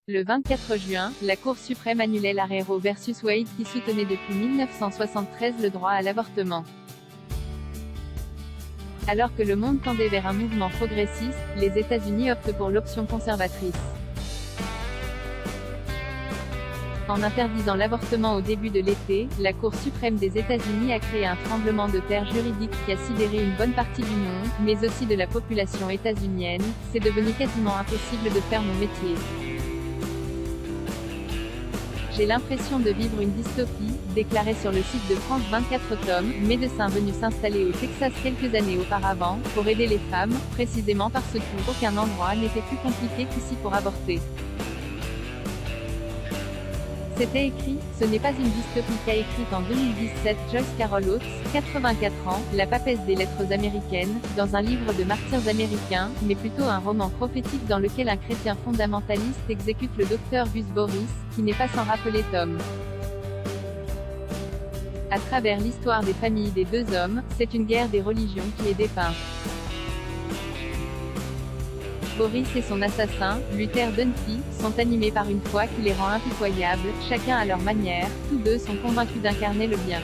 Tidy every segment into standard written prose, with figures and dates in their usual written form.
Le 24 juin, la Cour suprême annulait l'arrêt Roe versus Wade qui soutenait depuis 1973 le droit à l'avortement. Alors que le monde tendait vers un mouvement progressiste, les États-Unis optent pour l'option conservatrice. En interdisant l'avortement au début de l'été, la Cour suprême des États-Unis a créé un tremblement de terre juridique qui a sidéré une bonne partie du monde, mais aussi de la population états-unienne. C'est devenu quasiment impossible de faire mon métier. J'ai l'impression de vivre une dystopie, déclarait sur le site de France 24 Tom, médecin venu s'installer au Texas quelques années auparavant, pour aider les femmes, précisément parce qu'aucun endroit n'était plus compliqué qu'ici pour avorter. C'était écrit, ce n'est pas une dystopie qu'a écrite en 2017 Joyce Carol Oates, 84 ans, la papesse des lettres américaines, dans un livre de martyrs américains, mais plutôt un roman prophétique dans lequel un chrétien fondamentaliste exécute le docteur Gus Boris, qui n'est pas sans rappeler Tom. À travers l'histoire des familles des deux hommes, c'est une guerre des religions qui est dépeinte. Boris et son assassin, Luther Dunphy, sont animés par une foi qui les rend impitoyables, chacun à leur manière, tous deux sont convaincus d'incarner le bien.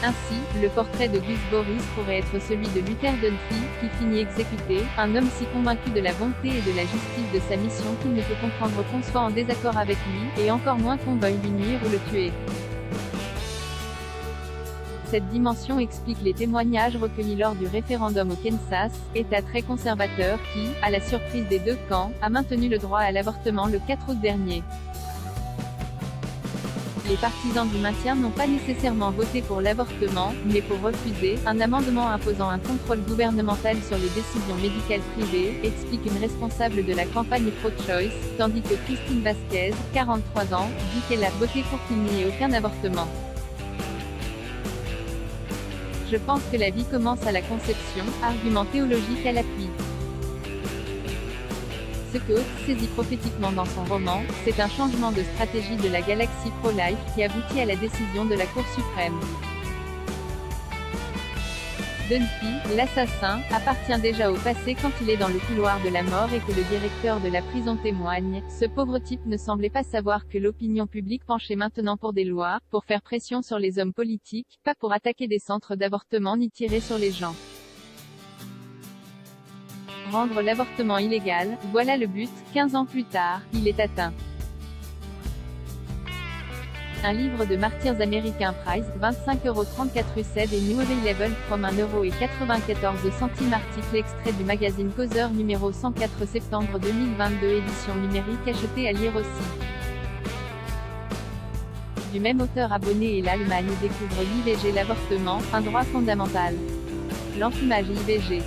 Ainsi, le portrait de Gus Boris pourrait être celui de Luther Dunphy, qui finit exécuté, un homme si convaincu de la bonté et de la justice de sa mission qu'il ne peut comprendre qu'on soit en désaccord avec lui, et encore moins qu'on veuille lui nuire ou le tuer. Cette dimension explique les témoignages recueillis lors du référendum au Kansas, État très conservateur qui, à la surprise des deux camps, a maintenu le droit à l'avortement le 4 août dernier. Les partisans du maintien n'ont pas nécessairement voté pour l'avortement, mais pour refuser un amendement imposant un contrôle gouvernemental sur les décisions médicales privées, explique une responsable de la campagne pro-choice, tandis que Christine Vasquez, 43 ans, dit qu'elle a voté pour qu'il n'y ait aucun avortement. Je pense que la vie commence à la conception, argument théologique à l'appui. Ce que Oates saisit prophétiquement dans son roman, c'est un changement de stratégie de la galaxie pro-life qui aboutit à la décision de la Cour suprême. Dunphy, l'assassin, appartient déjà au passé quand il est dans le couloir de la mort et que le directeur de la prison témoigne. Ce pauvre type ne semblait pas savoir que l'opinion publique penchait maintenant pour des lois, pour faire pression sur les hommes politiques, pas pour attaquer des centres d'avortement ni tirer sur les gens. Rendre l'avortement illégal, voilà le but. 15 ans plus tard, il est atteint. Un livre de martyrs américains price, 25,34 € et New Available from 1,94 € article extrait du magazine Causeur numéro 104 septembre 2022 édition numérique achetée à lire aussi. Du même auteur abonné et l'Allemagne découvre l'IVG l'avortement, un droit fondamental. L'enfumage IVG.